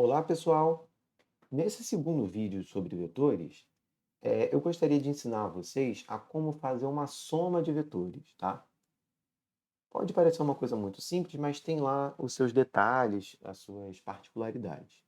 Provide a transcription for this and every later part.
Olá, pessoal! Nesse segundo vídeo sobre vetores, eu gostaria de ensinar a vocês a como fazer uma soma de vetores, tá? Pode parecer uma coisa muito simples, mas tem lá os seus detalhes, as suas particularidades.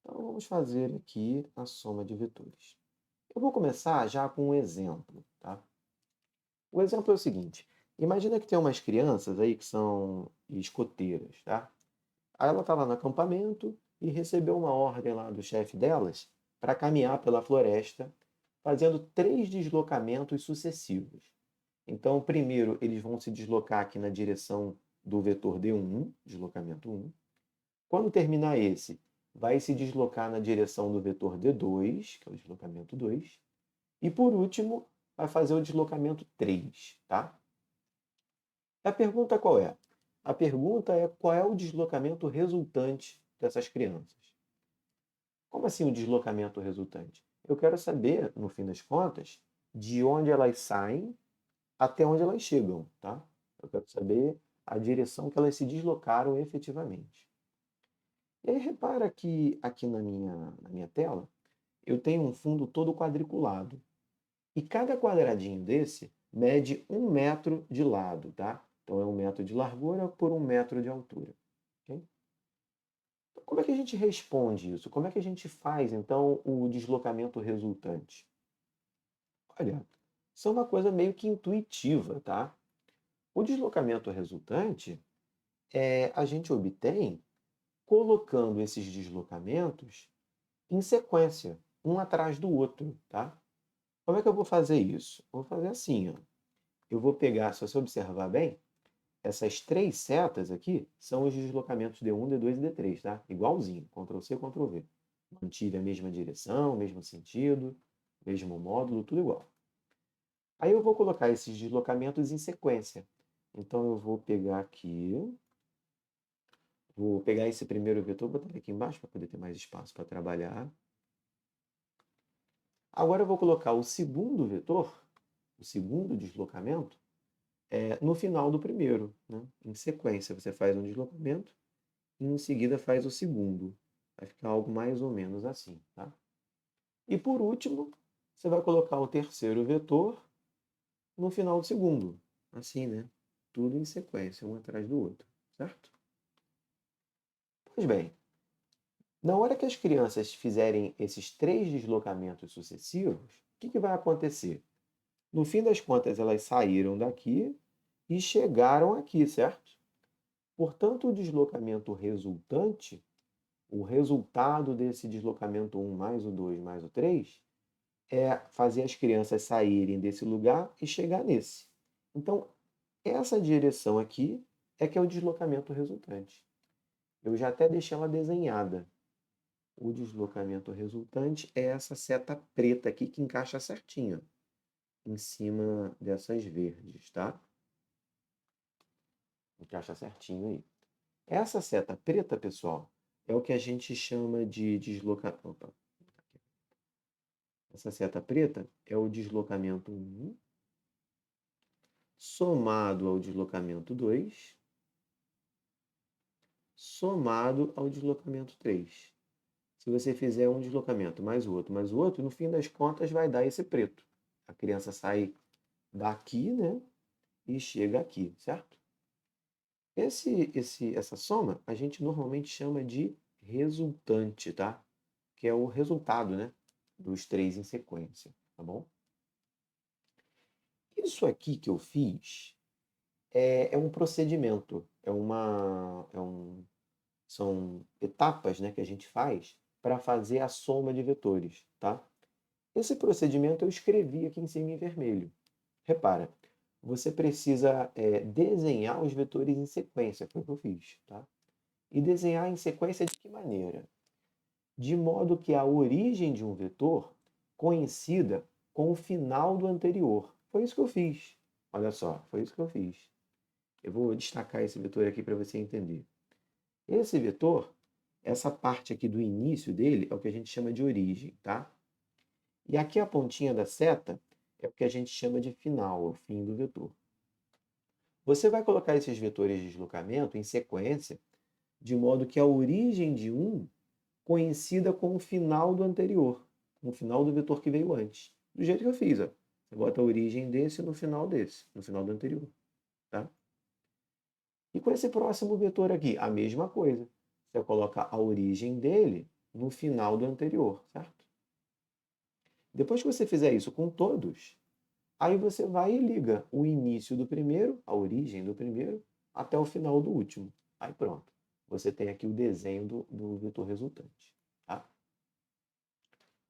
Então, vamos fazer aqui a soma de vetores. Eu vou começar já com um exemplo, tá? O exemplo é o seguinte: imagina que tem umas crianças aí que são escoteiras, tá? Aí ela está lá no acampamento e recebeu uma ordem lá do chefe delas para caminhar pela floresta, fazendo 3 deslocamentos sucessivos. Então, primeiro, eles vão se deslocar aqui na direção do vetor D1, deslocamento 1. Quando terminar esse, vai se deslocar na direção do vetor D2, que é o deslocamento 2. E, por último, vai fazer o deslocamento 3, tá? A pergunta qual é? A pergunta é qual é o deslocamento resultante dessas crianças. Como assim o deslocamento resultante? Eu quero saber, no fim das contas, de onde elas saem até onde elas chegam, tá? Eu quero saber a direção que elas se deslocaram efetivamente. E aí repara que aqui na minha tela eu tenho um fundo todo quadriculado. E cada quadradinho desse mede 1 metro de lado, tá? Então é 1 metro de largura por 1 metro de altura. Ok? Então, como é que a gente responde isso? Como é que a gente faz, então, o deslocamento resultante? Olha, isso é uma coisa meio que intuitiva, tá? O deslocamento resultante a gente obtém colocando esses deslocamentos em sequência, um atrás do outro, tá? Como é que eu vou fazer isso? Vou fazer assim, ó. Eu vou pegar, se você observar bem, essas 3 setas aqui são os deslocamentos D1, D2 e D3, tá? Igualzinho, Ctrl+C, Ctrl+V. Mantive a mesma direção, mesmo sentido, mesmo módulo, tudo igual. Aí eu vou colocar esses deslocamentos em sequência. Então eu vou pegar aqui, vou pegar esse primeiro vetor, botar ele aqui embaixo para poder ter mais espaço para trabalhar. Agora eu vou colocar o segundo vetor, o segundo deslocamento, no final do primeiro, né? Em sequência, você faz um deslocamento e em seguida faz o segundo. Vai ficar algo mais ou menos assim, tá? E por último, você vai colocar o terceiro vetor no final do segundo. Assim, né? Tudo em sequência, um atrás do outro, certo? Pois bem, na hora que as crianças fizerem esses 3 deslocamentos sucessivos, o que vai acontecer? No fim das contas, elas saíram daqui e chegaram aqui, certo? Portanto, o deslocamento resultante, o resultado desse deslocamento 1 mais o 2 mais o 3, é fazer as crianças saírem desse lugar e chegar nesse. Então, essa direção aqui é que é o deslocamento resultante. Eu já até deixei ela desenhada. O deslocamento resultante é essa seta preta aqui que encaixa certinho em cima dessas verdes, tá? Encaixa certinho aí. Essa seta preta, pessoal, é o que a gente chama de deslocamento. Opa. Essa seta preta é o deslocamento 1 somado ao deslocamento 2 somado ao deslocamento 3. Se você fizer um deslocamento mais o outro, no fim das contas vai dar esse preto. A criança sai daqui, né, e chega aqui, certo? Essa soma a gente normalmente chama de resultante, tá? Que é o resultado, né, dos 3 em sequência, tá bom? Isso aqui que eu fiz é um procedimento, são etapas, né, que a gente faz para fazer a soma de vetores, tá? Esse procedimento eu escrevi aqui em cima em vermelho. Repara, você precisa desenhar os vetores em sequência, foi o que eu fiz, tá? E desenhar em sequência de que maneira? De modo que a origem de um vetor coincida com o final do anterior. Foi isso que eu fiz. Olha só, foi isso que eu fiz. Eu vou destacar esse vetor aqui para você entender. Esse vetor, essa parte aqui do início dele é o que a gente chama de origem, tá? E aqui a pontinha da seta é o que a gente chama de final, o fim do vetor. Você vai colocar esses vetores de deslocamento em sequência, de modo que a origem de um coincida com o final do anterior, com o final do vetor que veio antes. Do jeito que eu fiz, ó. Você bota a origem desse no final desse, no final do anterior, tá? E com esse próximo vetor aqui, a mesma coisa. Você coloca a origem dele no final do anterior, certo? Depois que você fizer isso com todos, aí você vai e liga o início do primeiro, a origem do primeiro, até o final do último. Aí pronto. Você tem aqui o desenho do vetor resultante. Tá?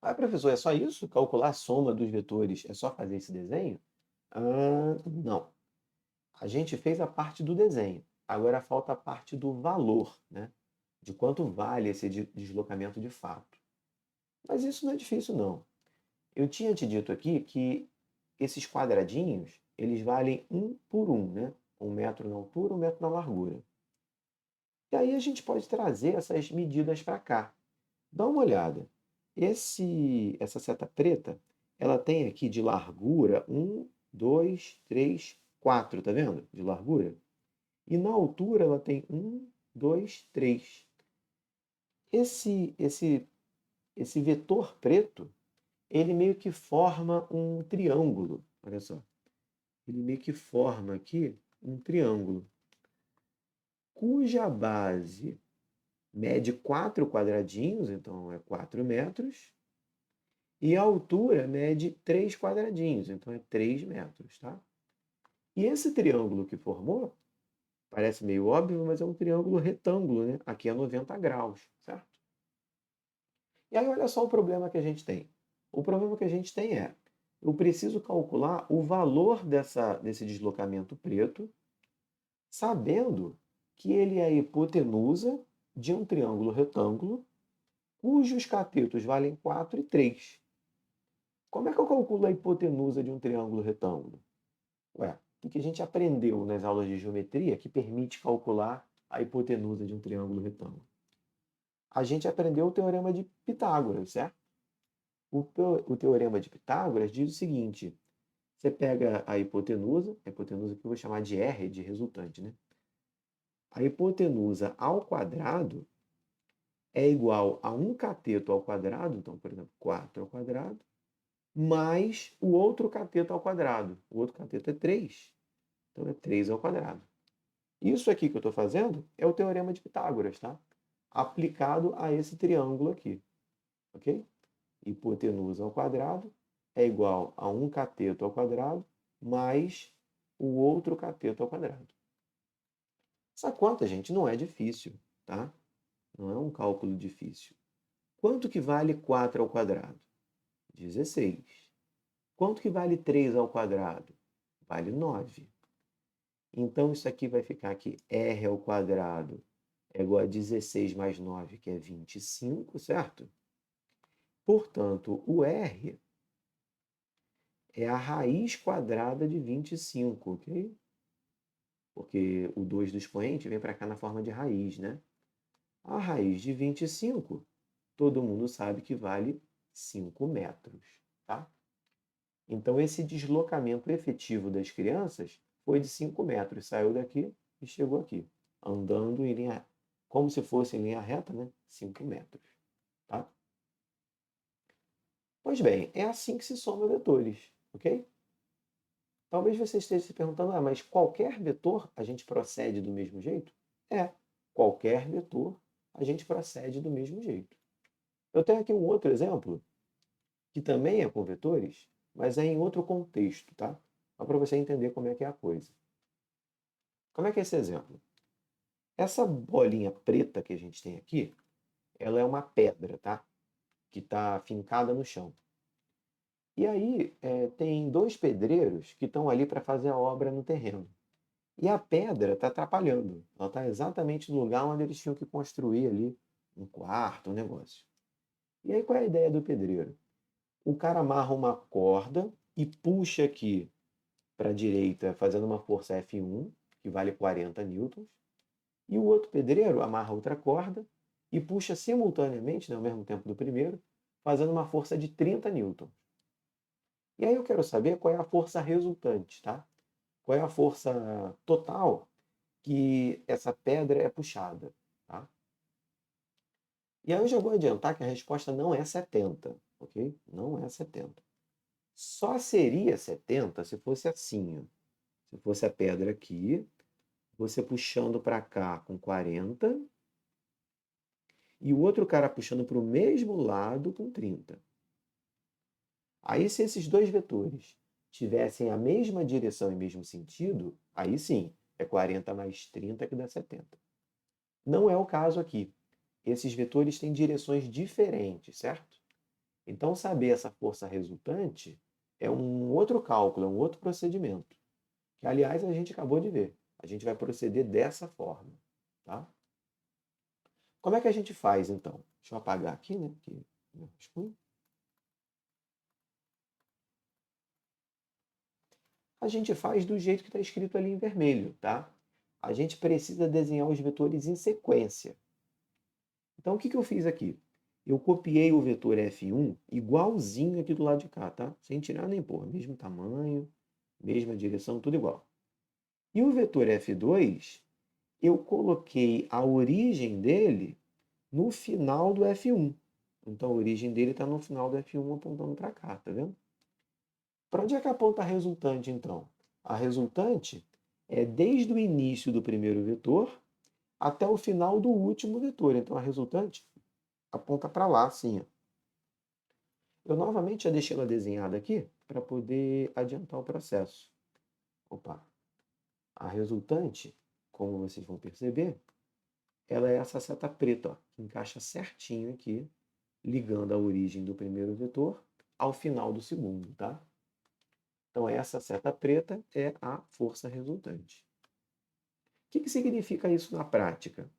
Ah, professor, é só isso? Calcular a soma dos vetores é só fazer esse desenho? Não. A gente fez a parte do desenho. Agora falta a parte do valor, né? De quanto vale esse deslocamento de fato. Mas isso não é difícil, não. Eu tinha te dito aqui que esses quadradinhos, eles valem um por um, né? 1 metro na altura, 1 metro na largura. E aí a gente pode trazer essas medidas para cá. Dá uma olhada. Essa seta preta, ela tem aqui de largura 1, 2, 3, 4, tá vendo? De largura. E na altura ela tem 1, 2, 3. Esse vetor preto, ele meio que forma um triângulo. Olha só. Ele meio que forma aqui um triângulo, cuja base mede 4 quadradinhos, então é 4 metros, e a altura mede 3 quadradinhos, então é 3 metros, tá? E esse triângulo que formou, parece meio óbvio, mas é um triângulo retângulo, né? Aqui é 90 graus, certo? E aí olha só o problema que a gente tem. O problema que a gente tem é, eu preciso calcular o valor desse deslocamento preto, sabendo que ele é a hipotenusa de um triângulo retângulo, cujos catetos valem 4 e 3. Como é que eu calculo a hipotenusa de um triângulo retângulo? Ué, o que a gente aprendeu nas aulas de geometria que permite calcular a hipotenusa de um triângulo retângulo? A gente aprendeu o teorema de Pitágoras, certo? O teorema de Pitágoras diz o seguinte: você pega a hipotenusa que eu vou chamar de R, de resultante, né? A hipotenusa ao quadrado é igual a um cateto ao quadrado, então, por exemplo, 4 ao quadrado, mais o outro cateto ao quadrado. O outro cateto é 3, então é 3 ao quadrado. Isso aqui que eu estou fazendo é o teorema de Pitágoras, tá? Aplicado a esse triângulo aqui, ok? Hipotenusa ao quadrado é igual a um cateto ao quadrado mais o outro cateto ao quadrado. Essa conta, gente, não é difícil, tá? Não é um cálculo difícil. Quanto que vale 4 ao quadrado? 16. Quanto que vale 3 ao quadrado? Vale 9. Então, isso aqui vai ficar aqui, r ao quadrado é igual a 16 mais 9, que é 25, certo? Portanto, o r é a raiz quadrada de 25, ok? Porque o 2 do expoente vem para cá na forma de raiz, né? A raiz de 25, todo mundo sabe que vale 5 metros, tá? Então, esse deslocamento efetivo das crianças foi de 5 metros. Saiu daqui e chegou aqui, andando em linha, como se fosse em linha reta, né? 5 metros, tá? Pois bem, é assim que se soma vetores, ok? Talvez você esteja se perguntando, mas qualquer vetor a gente procede do mesmo jeito? É, qualquer vetor a gente procede do mesmo jeito. Eu tenho aqui um outro exemplo, que também é com vetores, mas é em outro contexto, tá? Só para você entender como é que é a coisa. Como é que é esse exemplo? Essa bolinha preta que a gente tem aqui, ela é uma pedra, tá? Que está fincada no chão. E aí tem dois pedreiros que estão ali para fazer a obra no terreno. E a pedra está atrapalhando. Ela está exatamente no lugar onde eles tinham que construir ali um quarto, um negócio. E aí qual é a ideia do pedreiro? O cara amarra uma corda e puxa aqui para a direita, fazendo uma força F1, que vale 40 newtons. E o outro pedreiro amarra outra corda e puxa simultaneamente, né, ao mesmo tempo do primeiro, fazendo uma força de 30 newtons. E aí eu quero saber qual é a força resultante, tá? Qual é a força total que essa pedra é puxada, tá? E aí eu já vou adiantar que a resposta não é 70, ok? Não é 70. Só seria 70 se fosse assim, ó. Se fosse a pedra aqui, você puxando para cá com 40 e o outro cara puxando para o mesmo lado com 30. Aí, se esses dois vetores tivessem a mesma direção e mesmo sentido, aí sim, é 40 mais 30 que dá 70. Não é o caso aqui. Esses vetores têm direções diferentes, certo? Então, saber essa força resultante é um outro cálculo, é um outro procedimento, que, aliás, a gente acabou de ver. A gente vai proceder dessa forma, tá? Como é que a gente faz, então? Deixa eu apagar aqui, né? Aqui, meu rascunho. A gente faz do jeito que está escrito ali em vermelho, tá? A gente precisa desenhar os vetores em sequência. Então, o que eu fiz aqui? Eu copiei o vetor F1 igualzinho aqui do lado de cá, tá? Sem tirar nem pôr, mesmo tamanho, mesma direção, tudo igual. E o vetor F2, eu coloquei a origem dele no final do F1. Então, a origem dele está no final do F1 apontando para cá, tá vendo? Para onde é que aponta a resultante, então? A resultante é desde o início do primeiro vetor até o final do último vetor. Então, a resultante aponta para lá, assim. Ó. Eu novamente já deixei ela desenhada aqui para poder adiantar o processo. Opa! A resultante, como vocês vão perceber, ela é essa seta preta, ó, que encaixa certinho aqui, ligando a origem do primeiro vetor ao final do segundo, tá? Então, essa seta preta é a força resultante. O que significa isso na prática?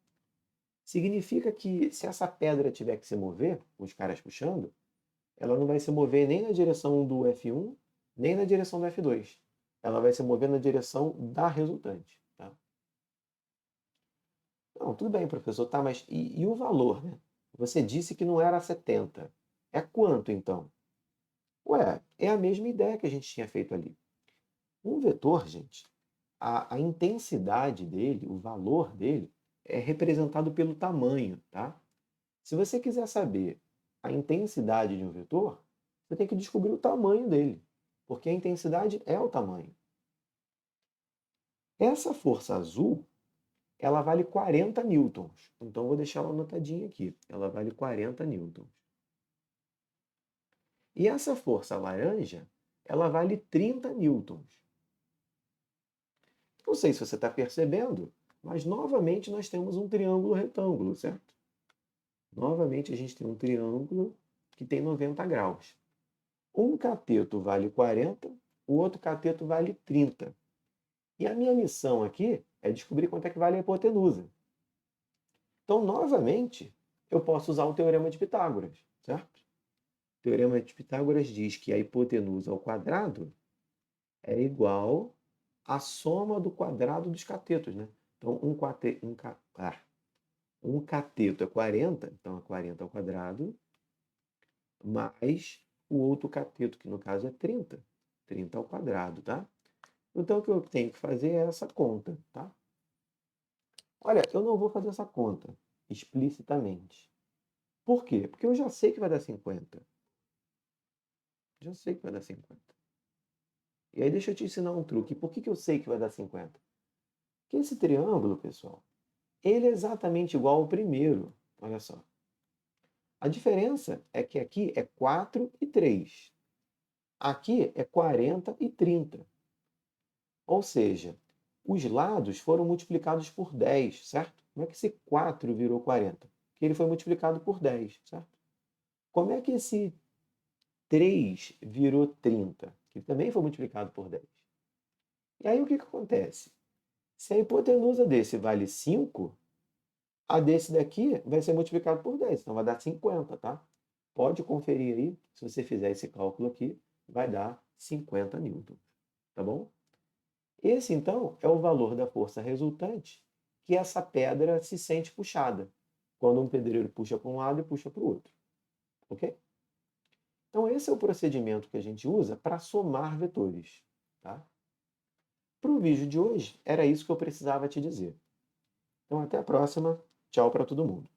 Significa que se essa pedra tiver que se mover, os caras puxando, ela não vai se mover nem na direção do F1, nem na direção do F2. Ela vai se mover na direção da resultante. Tá? Não, tudo bem, professor, tá, mas e o valor, né? Você disse que não era 70. É quanto, então? Ué, é a mesma ideia que a gente tinha feito ali. Um vetor, gente, a intensidade dele, o valor dele, é representado pelo tamanho, tá? Se você quiser saber a intensidade de um vetor, você tem que descobrir o tamanho dele, porque a intensidade é o tamanho. Essa força azul, ela vale 40 newtons. Então, vou deixar ela anotadinha aqui. Ela vale 40 newtons. E essa força laranja, ela vale 30 newtons. Não sei se você está percebendo, mas novamente nós temos um triângulo retângulo, certo? Novamente a gente tem um triângulo que tem 90 graus. Um cateto vale 40, o outro cateto vale 30. E a minha missão aqui é descobrir quanto é que vale a hipotenusa. Então, novamente, eu posso usar o teorema de Pitágoras, certo? O teorema de Pitágoras diz que a hipotenusa ao quadrado é igual à soma do quadrado dos catetos, né? Então, um cateto é 40, então é 40 ao quadrado, mais o outro cateto, que no caso é 30. 30 ao quadrado, tá? Então, o que eu tenho que fazer é essa conta, tá? Olha, eu não vou fazer essa conta explicitamente. Por quê? Porque eu já sei que vai dar 50. Já sei que vai dar 50. E aí deixa eu te ensinar um truque. Por que eu sei que vai dar 50? Porque esse triângulo, pessoal, ele é exatamente igual ao primeiro. Olha só. A diferença é que aqui é 4 e 3. Aqui é 40 e 30. Ou seja, os lados foram multiplicados por 10, certo? Como é que esse 4 virou 40? Porque ele foi multiplicado por 10, certo? Como é que esse 3 virou 30? Que também foi multiplicado por 10. E aí o que acontece? Se a hipotenusa desse vale 5, a desse daqui vai ser multiplicado por 10, então vai dar 50, tá? Pode conferir aí, se você fizer esse cálculo aqui, vai dar 50 newtons, tá bom? Esse, então, é o valor da força resultante que essa pedra se sente puxada, quando um pedreiro puxa para um lado e puxa para o outro, ok? Então, esse é o procedimento que a gente usa para somar vetores, tá? Para o vídeo de hoje, era isso que eu precisava te dizer. Então, até a próxima. Tchau para todo mundo.